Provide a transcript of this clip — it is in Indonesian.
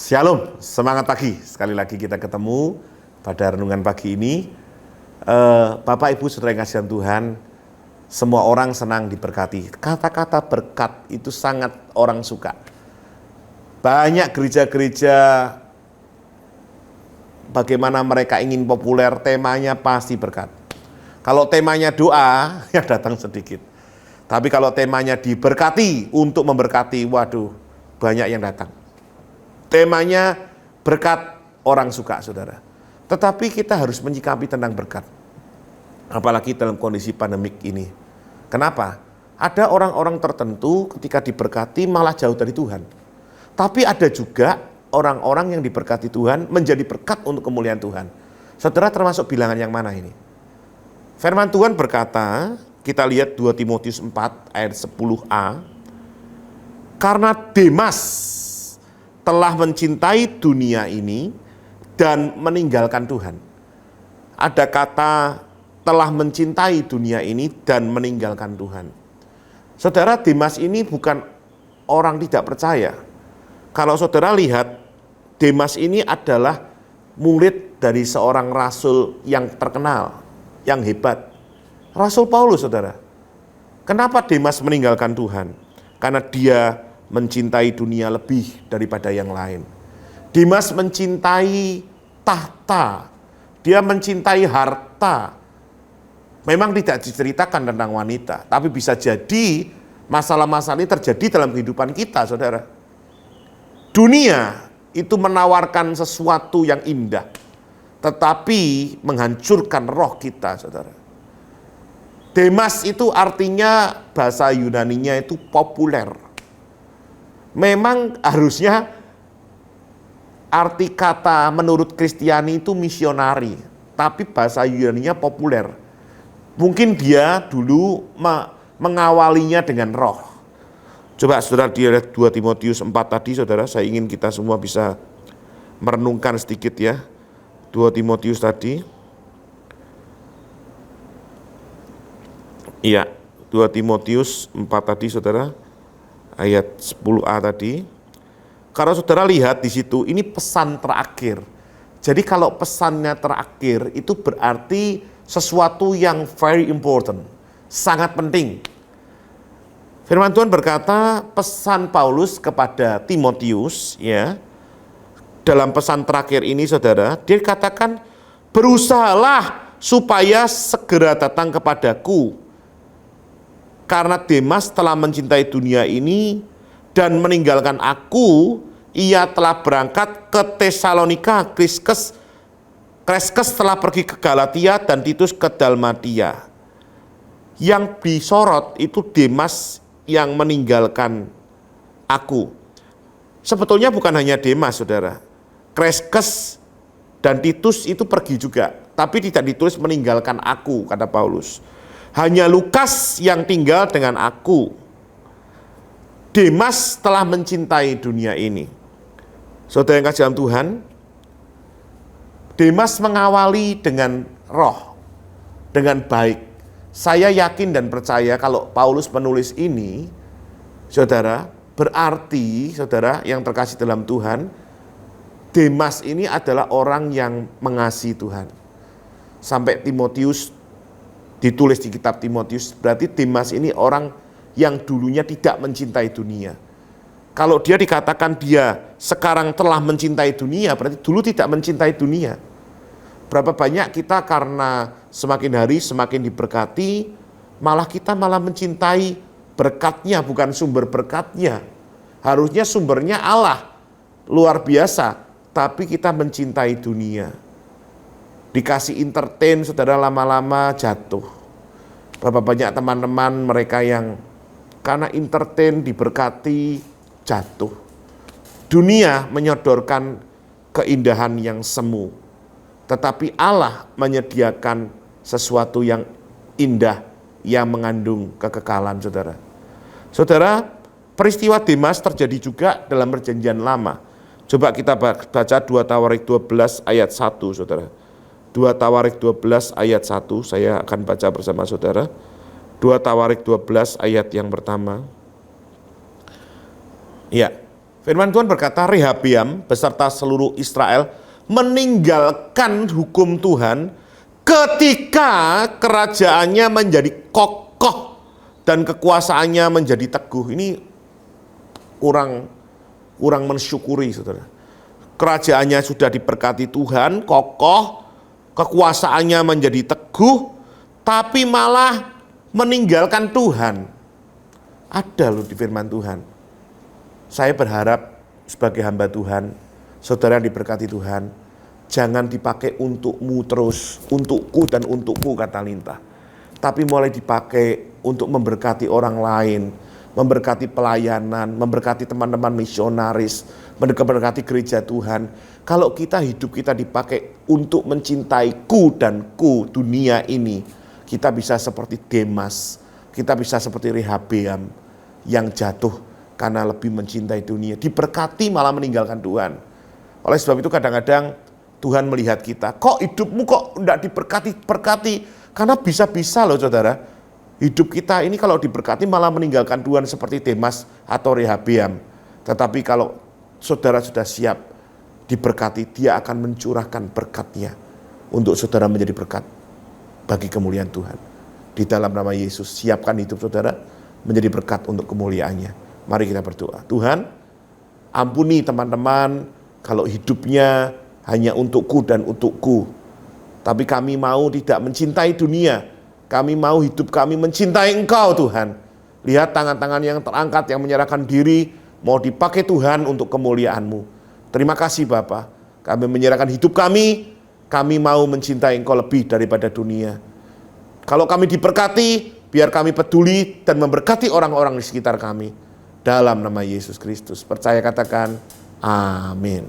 Shalom, semangat pagi. Sekali lagi kita ketemu pada renungan pagi ini. Bapak, Ibu, Saudara yang kasihan Tuhan, semua orang senang diberkati. Kata-kata berkat itu sangat orang suka. Banyak gereja-gereja, bagaimana mereka ingin populer, temanya pasti berkat. Kalau temanya doa, ya datang sedikit. Tapi kalau temanya diberkati, untuk memberkati, waduh, banyak yang datang. Temanya berkat, orang suka, saudara. Tetapi kita harus menyikapi tentang berkat. Apalagi dalam kondisi pandemik ini. Kenapa? Ada orang-orang tertentu ketika diberkati malah jauh dari Tuhan. Tapi ada juga orang-orang yang diberkati Tuhan menjadi berkat untuk kemuliaan Tuhan. Saudara termasuk bilangan yang mana ini? Firman Tuhan berkata, kita lihat 2 Timotius 4 ayat 10a. Karena Demas telah mencintai dunia ini dan meninggalkan Tuhan. Ada kata telah mencintai dunia ini dan meninggalkan Tuhan. Saudara, Demas ini bukan orang tidak percaya. Kalau saudara lihat, Demas ini adalah murid dari seorang rasul yang terkenal, yang hebat. Rasul Paulus, saudara. Kenapa Demas meninggalkan Tuhan? Karena dia mencintai dunia lebih daripada yang lain. Demas mencintai tahta, dia mencintai harta. Memang tidak diceritakan tentang wanita, tapi bisa jadi masalah-masalah ini terjadi dalam kehidupan kita, saudara. Dunia itu menawarkan sesuatu yang indah, tetapi menghancurkan roh kita, saudara. Demas itu artinya, bahasa Yunaninya itu populer. Memang harusnya arti kata menurut Kristiani itu misionari, tapi bahasa Yunaninya populer. Mungkin dia dulu mengawalinya dengan roh. Coba saudara lihat 2 Timotius 4 tadi, saudara, saya ingin kita semua bisa merenungkan sedikit ya. 2 Timotius tadi. Iya, 2 Timotius 4 tadi, saudara. Ayat 10a tadi. Kalau saudara lihat di situ, ini pesan terakhir. Jadi kalau pesannya terakhir itu berarti sesuatu yang very important, sangat penting. Firman Tuhan berkata, pesan Paulus kepada Timotius, ya, dalam pesan terakhir ini, saudara, dia katakan, berusahalah supaya segera datang kepadaku. Karena Demas telah mencintai dunia ini dan meninggalkan aku, ia telah berangkat ke Tesalonika, Kreskes telah pergi ke Galatia dan Titus ke Dalmatia. Yang disorot itu Demas yang meninggalkan aku. Sebetulnya bukan hanya Demas, saudara. Kreskes dan Titus itu pergi juga, tapi tidak ditulis meninggalkan aku, kata Paulus. Hanya Lukas yang tinggal dengan aku. Demas telah mencintai dunia ini. Saudara yang kasih dalam Tuhan, Demas mengawali dengan roh, dengan baik. Saya yakin dan percaya kalau Paulus menulis ini, saudara, berarti saudara yang terkasih dalam Tuhan, Demas ini adalah orang yang mengasihi Tuhan. Sampai Timotius ditulis di kitab Timotius, berarti Demas ini orang yang dulunya tidak mencintai dunia. Kalau dia dikatakan dia sekarang telah mencintai dunia, berarti dulu tidak mencintai dunia. Berapa banyak kita karena semakin hari semakin diberkati, kita malah mencintai berkatnya, bukan sumber berkatnya. Harusnya sumbernya Allah, luar biasa, tapi kita mencintai dunia. Dikasih entertain, saudara, lama-lama jatuh. Berapa banyak teman-teman mereka yang karena entertain diberkati jatuh. Dunia menyodorkan keindahan yang semu, tetapi Allah menyediakan sesuatu yang indah yang mengandung kekekalan, saudara. Saudara, peristiwa Demas terjadi juga dalam perjanjian lama. Coba kita baca 2 Tawarik 12 ayat 1, saudara. 2 Tawarik 12 ayat 1, saya akan baca bersama saudara. 2 Tawarik 12 ayat yang pertama. Ya, Firman Tuhan berkata, Rehabeam beserta seluruh Israel meninggalkan hukum Tuhan ketika kerajaannya menjadi kokoh dan kekuasaannya menjadi teguh. Ini kurang mensyukuri, saudara. Kerajaannya sudah diberkati Tuhan, kokoh, kekuasaannya menjadi teguh, tapi malah meninggalkan Tuhan. Ada loh di firman Tuhan. Saya berharap sebagai hamba Tuhan, saudara yang diberkati Tuhan, jangan dipakai untukmu terus, untukku dan untukku, kata Linta. Tapi mulai dipakai untuk memberkati orang lain, memberkati pelayanan, memberkati teman-teman misionaris, memberkati gereja Tuhan. Kalau hidup kita dipakai untuk mencintai ku dan ku dunia ini, kita bisa seperti Demas, kita bisa seperti Rehabeam yang jatuh karena lebih mencintai dunia, diberkati malah meninggalkan Tuhan. Oleh sebab itu kadang-kadang Tuhan melihat kita, kok hidupmu kok enggak diberkati, karena bisa-bisa loh saudara, hidup kita ini kalau diberkati malah meninggalkan Tuhan seperti Demas atau Rehabeam. Tetapi kalau saudara sudah siap diberkati, dia akan mencurahkan berkatnya untuk saudara menjadi berkat bagi kemuliaan Tuhan. Di dalam nama Yesus, siapkan hidup saudara menjadi berkat untuk kemuliaannya. Mari kita berdoa. Tuhan, ampuni teman-teman kalau hidupnya hanya untukku dan untukku. Tapi kami mau tidak mencintai dunia. Kami mau hidup kami mencintai Engkau Tuhan. Lihat tangan-tangan yang terangkat, yang menyerahkan diri, mau dipakai Tuhan untuk kemuliaan-Mu. Terima kasih Bapa. Kami menyerahkan hidup kami mau mencintai Engkau lebih daripada dunia. Kalau kami diberkati, biar kami peduli dan memberkati orang-orang di sekitar kami. Dalam nama Yesus Kristus. Percaya katakan, amin.